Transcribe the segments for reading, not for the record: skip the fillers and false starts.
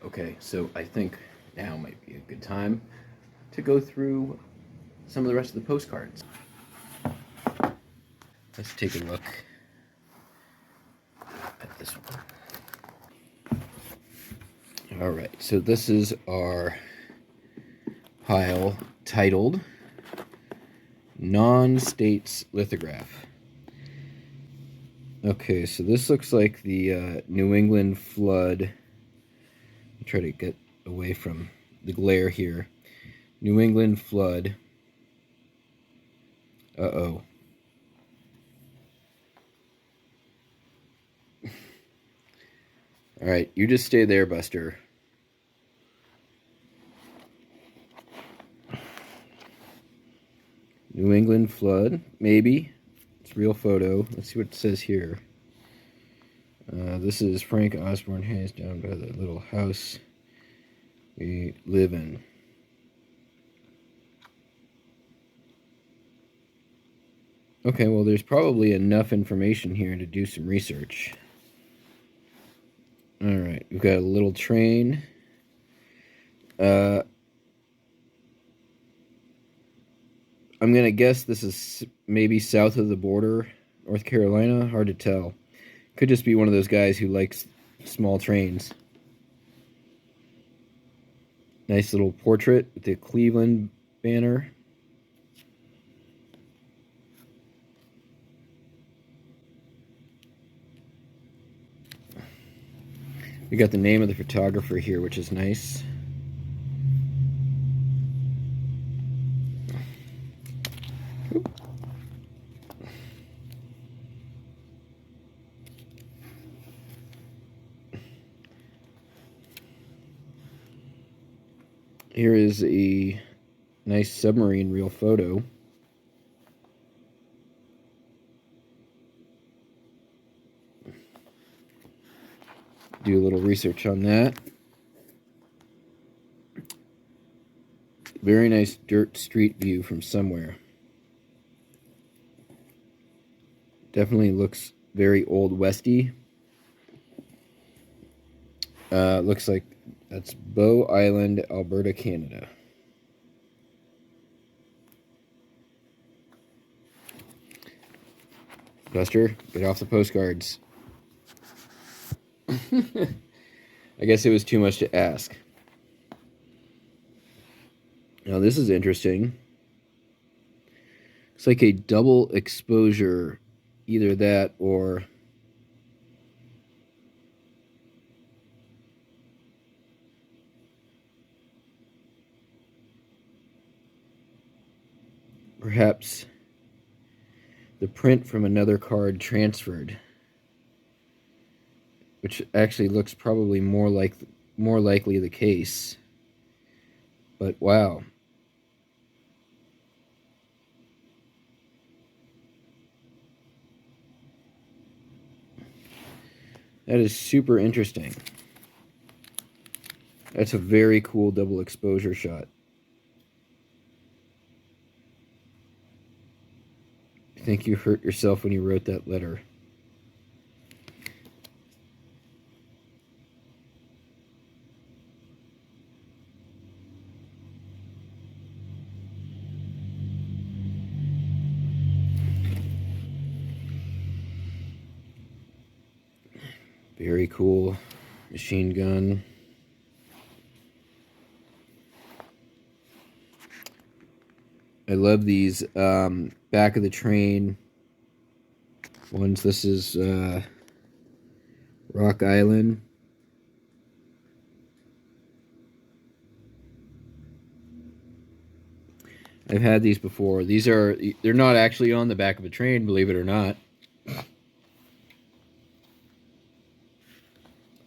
Okay, so I think now might be a good time to go through some of the rest of the postcards. Let's take a look at this one. All right, so this is our pile titled Non-States Lithograph. Okay, so this looks like the New England flood. I'll try to get away from the glare here. New England flood. Uh-oh. All right, you just stay there, Buster. New England flood, maybe. It's a real photo. Let's see what it says here. This is Frank Osborne Hayes down by the little house we live in. Okay, well, there's probably enough information here to do some research. All right, we've got a little train. I'm going to guess this is maybe south of the border, North Carolina. Hard to tell. Could just be one of those guys who likes small trains. Nice little portrait with the Cleveland banner. We got the name of the photographer here, which is nice. Here is a nice submarine reel photo. Do a little research on that. Very nice dirt street view from somewhere. Definitely looks very old westy. Looks like that's Bow Island, Alberta, Canada. Buster, get off the postcards. I guess it was too much to ask. Now this is interesting. It's like a double exposure, either that or perhaps the print from another card transferred, which actually looks probably more likely the case. But wow. That is super interesting. That's a very cool double exposure shot. I think you hurt yourself when you wrote that letter. Very cool machine gun. I love these back of the train ones. This is Rock Island. I've had these before. They're not actually on the back of a train, believe it or not.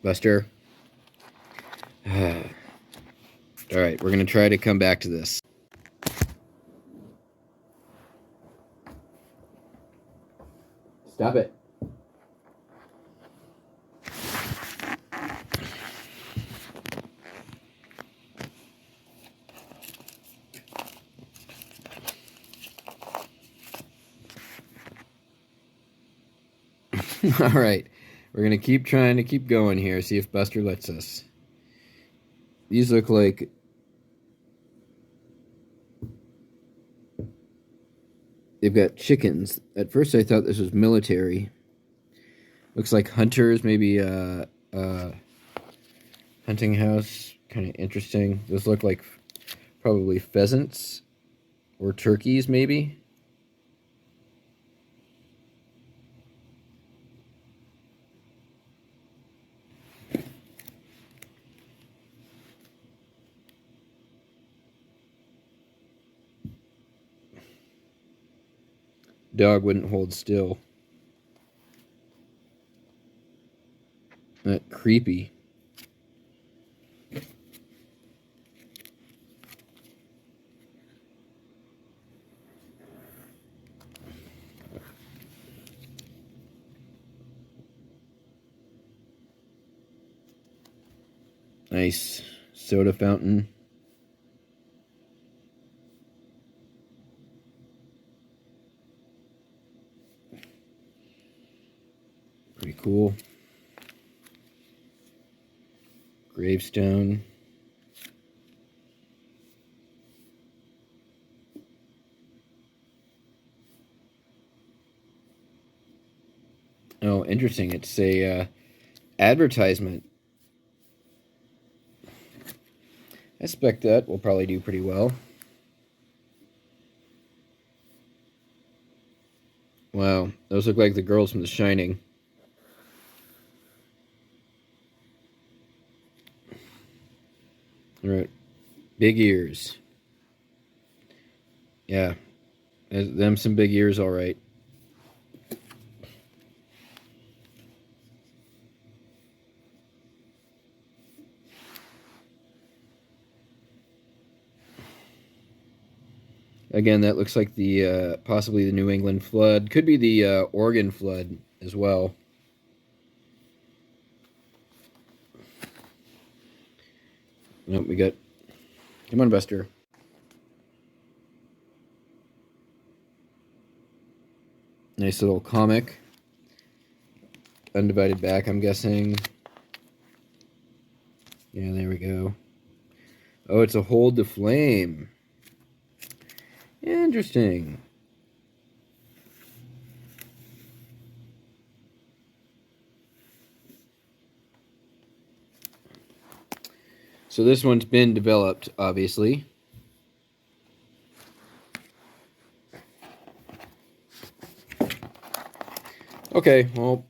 Buster. All right, we're going to try to come back to this. Stop it. All right. We're going to keep trying to keep going here, see if Buster lets us. These look like they've got chickens. At first I thought this was military. Looks like hunters, maybe a hunting house. Kind of interesting. Those look like probably pheasants or turkeys, maybe. Dog wouldn't hold still. That creepy. Nice soda fountain. Pretty cool. Gravestone. Oh, interesting. It's a advertisement. I expect that will probably do pretty well. Wow, those look like the girls from The Shining. All right, big ears. Yeah, them some big ears, all right. Again, that looks like the possibly the New England flood. Could be the Oregon flood as well. Nope, we got... Come on, Buster. Nice little comic. Undivided back, I'm guessing. Yeah, there we go. Oh, it's a Hold the Flame. Interesting. So this one's been developed, obviously. Okay, well...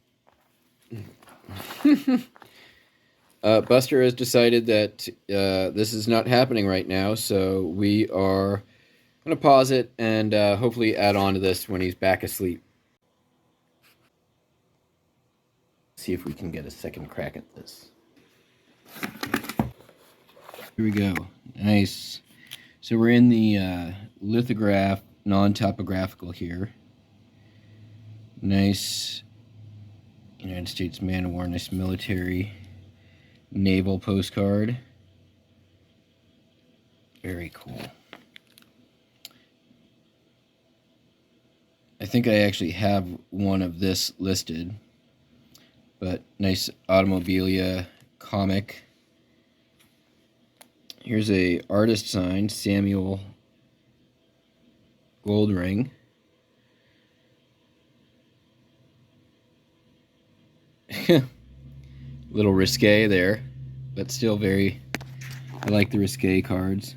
Buster has decided that this is not happening right now, so we are going to pause it and hopefully add on to this when he's back asleep. See if we can get a second crack at this. Here we go. Nice. So we're in the lithograph, non-topographical here. Nice United States man of war, nice military naval postcard. Very cool. I think I actually have one of this listed, but nice automobilia comic. Here's a artist sign, Samuel Goldring. Little risque there, but still very... I like the risque cards.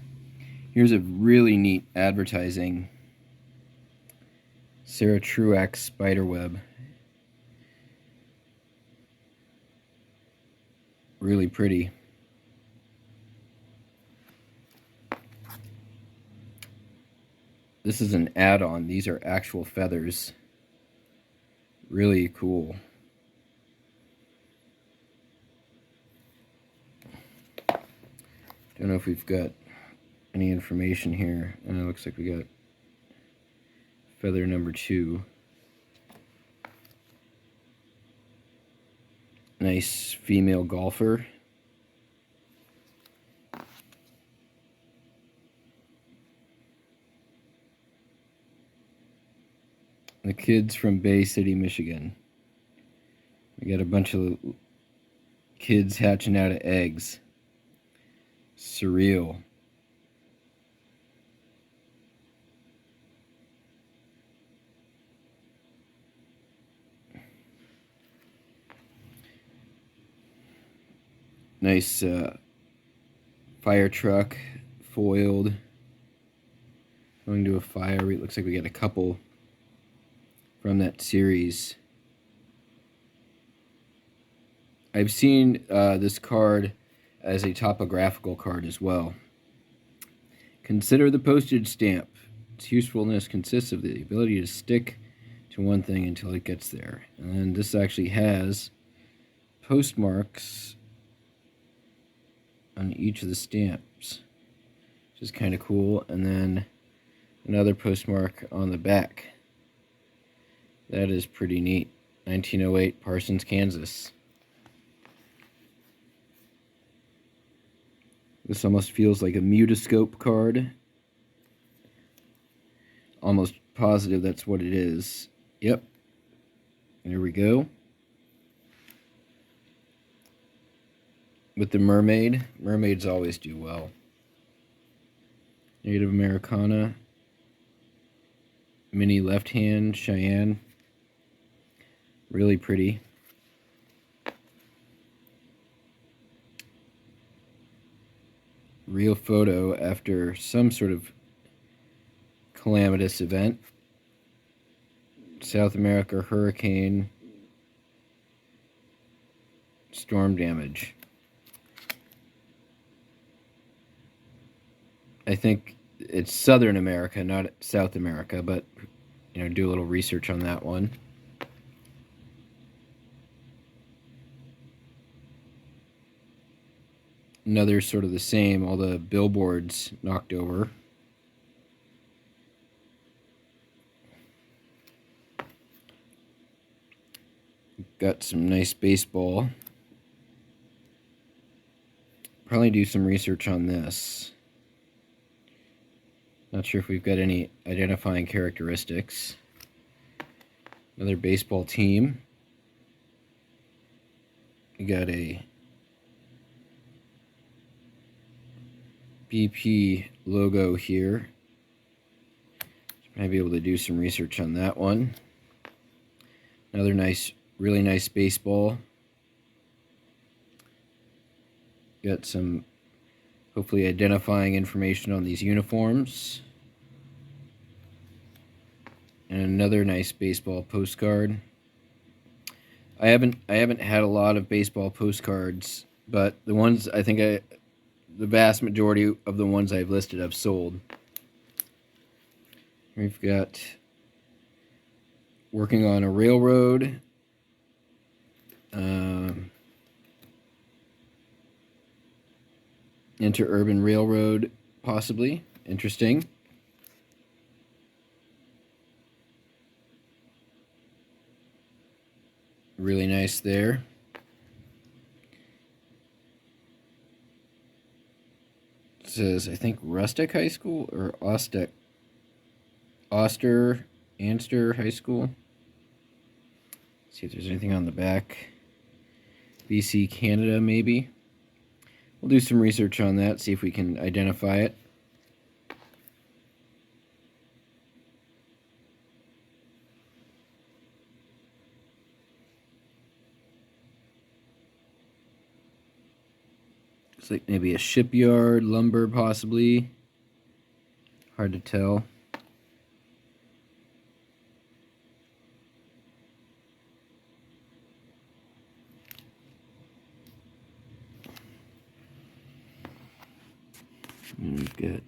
Here's a really neat advertising. Sarah Truax spiderweb. Really pretty. This is an add-on. These are actual feathers. Really cool. Don't know if we've got any information here. And it looks like we got feather number 2. Nice female golfer. The kids from Bay City, Michigan. We got a bunch of kids hatching out of eggs. Surreal. Nice fire truck, foiled, going to a fire. It looks like we got a couple from that series. I've seen this card as a topographical card as well. Consider the postage stamp. Its usefulness consists of the ability to stick to one thing until it gets there. And then this actually has postmarks on each of the stamps, which is kind of cool. And then another postmark on the back. That is pretty neat. 1908, Parsons, Kansas. This almost feels like a mutoscope card. Almost positive that's what it is. Yep. There we go. With the mermaid. Mermaids always do well. Native Americana. Mini left hand, Cheyenne. Really pretty. Real photo after some sort of calamitous event. South America hurricane. Storm damage. I think it's Southern America, not South America, but do a little research on that one. Another sort of the same, all the billboards knocked over. Got some nice baseball. Probably do some research on this. Not sure if we've got any identifying characteristics. Another baseball team. We got a BP logo here. Might be able to do some research on that one. Another nice, really nice baseball. Got some hopefully identifying information on these uniforms. And another nice baseball postcard. I haven't had a lot of baseball postcards, but the ones the vast majority of the ones I've listed I've sold. We've got working on a railroad. Interurban railroad, possibly. Interesting. Really nice there. It says, I think, Rustic High School or Anster High School. Let's see if there's anything on the back. BC, Canada, maybe. We'll do some research on that, see if we can identify it. Looks like maybe a shipyard, lumber possibly. Hard to tell. And we've got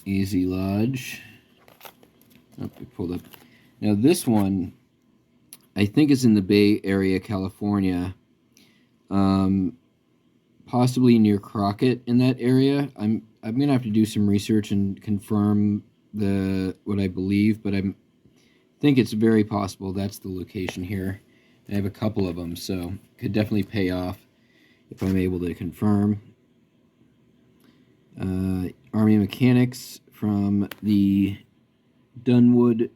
Easy Lodge. Oh, we pulled up. Now this one, I think, is in the Bay Area, California. Possibly near Crockett in that area. I'm gonna have to do some research and confirm what I believe, but I think it's very possible that's the location here. I have a couple of them, so could definitely pay off if I'm able to confirm. Army mechanics from the Dunwood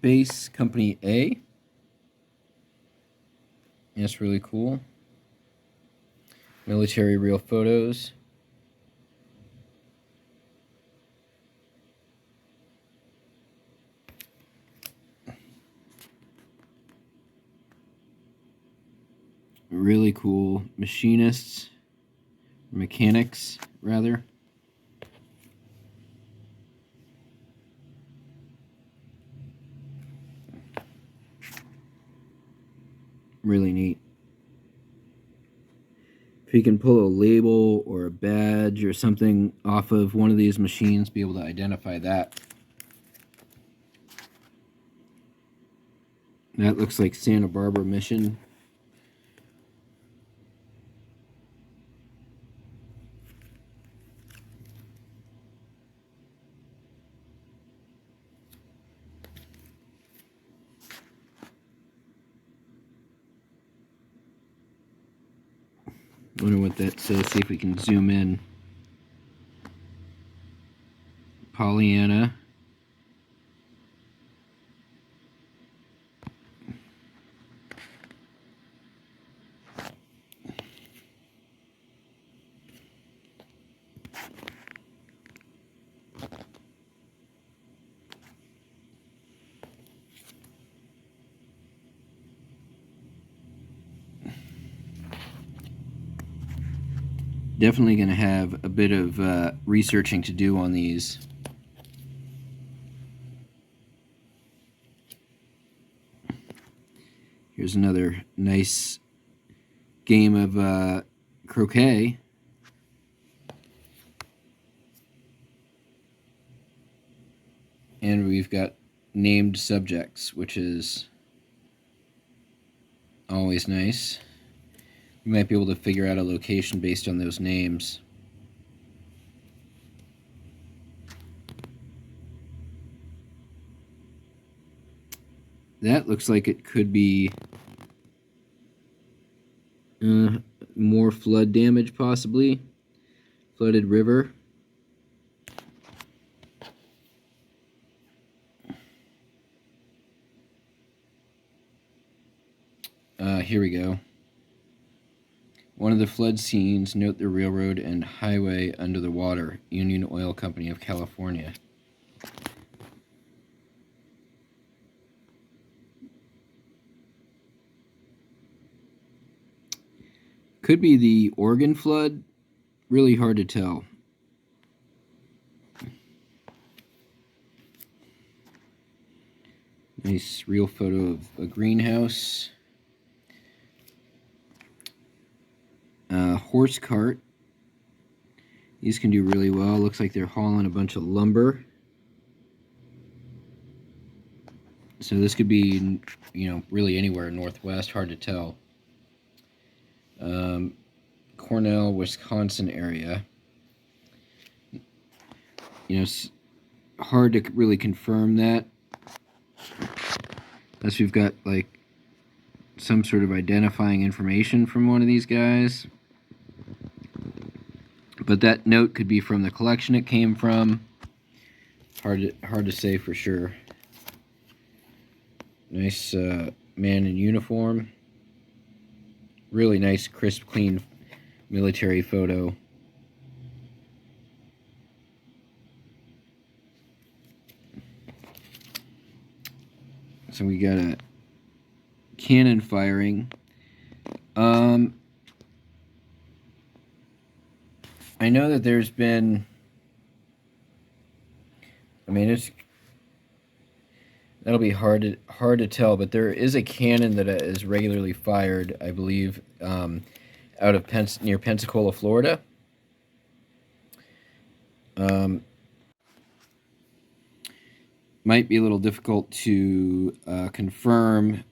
Base, Company A. That's really cool. Military real photos. Really cool machinists, mechanics, rather. Really neat. If you can pull a label or a badge or something off of one of these machines, be able to identify that. That looks like Santa Barbara Mission. I wonder what that says. See if we can zoom in. Pollyanna. Definitely going to have a bit of researching to do on these. Here's another nice game of croquet. And we've got named subjects, which is always nice. You might be able to figure out a location based on those names. That looks like it could be more flood damage, possibly. Flooded river. Here we go. One of the flood scenes, note the railroad and highway under the water, Union Oil Company of California. Could be the Oregon flood, really hard to tell. Nice real photo of a greenhouse. Horse cart. These can do really well. Looks like they're hauling a bunch of lumber. So this could be, really anywhere northwest. Hard to tell. Cornell, Wisconsin area. Hard to really confirm that. Unless we've got, like, some sort of identifying information from one of these guys. But that note could be from the collection it came from. Hard to say for sure. Nice man in uniform. Really nice, crisp, clean military photo. So we got a cannon firing. I know that there's been, that'll be hard to tell, but there is a cannon that is regularly fired, I believe, out of near Pensacola, Florida. Might be a little difficult to confirm.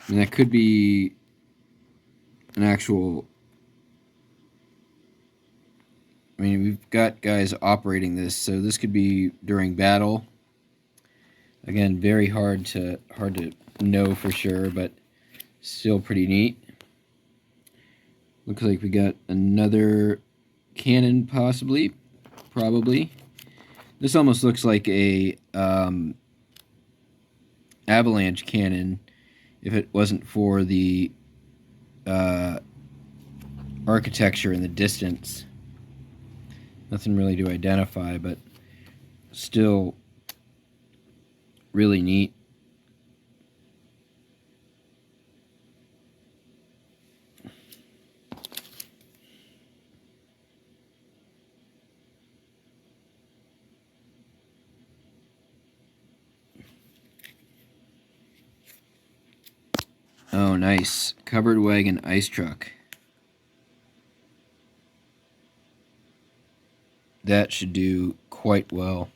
That could be an actual. We've got guys operating this, so this could be during battle. Again, very hard to know for sure, but still pretty neat. Looks like we got another cannon, possibly, probably. This almost looks like a avalanche cannon, if it wasn't for the architecture in the distance. Nothing really to identify, but still really neat. Oh, nice. Covered wagon ice truck. That should do quite well.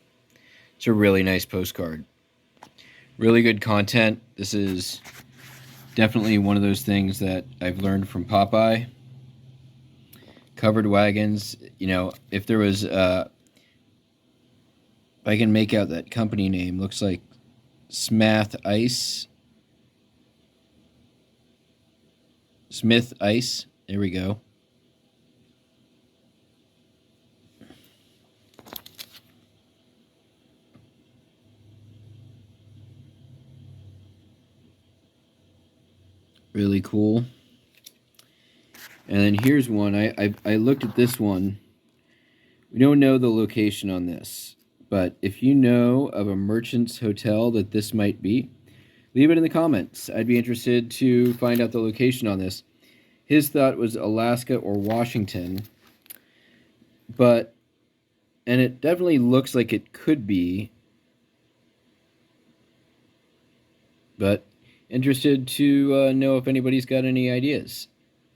It's a really nice postcard. Really good content. This is definitely one of those things that I've learned from Popeye. Covered wagons, you know, if there was, if I can make out that company name, looks like Smith Ice. Smith Ice. There we go. Really cool. And then here's one. I looked at this one. We don't know the location on this, but if you know of a merchant's hotel that this might be, leave it in the comments. I'd be interested to find out the location on this. His thought was Alaska or Washington, and it definitely looks like it could be, but interested to know if anybody's got any ideas.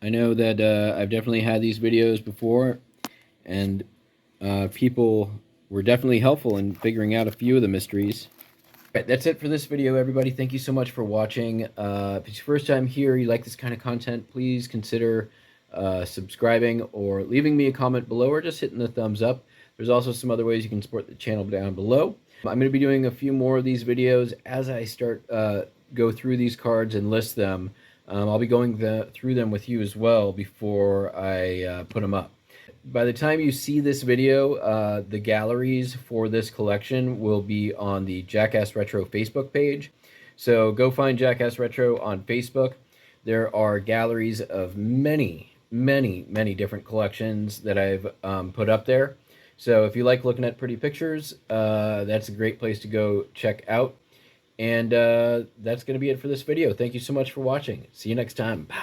I know that I've definitely had these videos before, and people were definitely helpful in figuring out a few of the mysteries. All right, that's it for this video, everybody. Thank you so much for watching. If it's your first time here, you like this kind of content, please consider subscribing or leaving me a comment below or just hitting the thumbs up. There's also some other ways you can support the channel down below. I'm going to be doing a few more of these videos as I start go through these cards and list them. I'll be going through them with you as well before I put them up. By the time you see this video, the galleries for this collection will be on the Jackass Retro Facebook page. So go find Jackass Retro on Facebook. There are galleries of many, many, many different collections that I've put up there. So if you like looking at pretty pictures, that's a great place to go check out. And that's going to be it for this video. Thank you so much for watching. See you next time. Bye.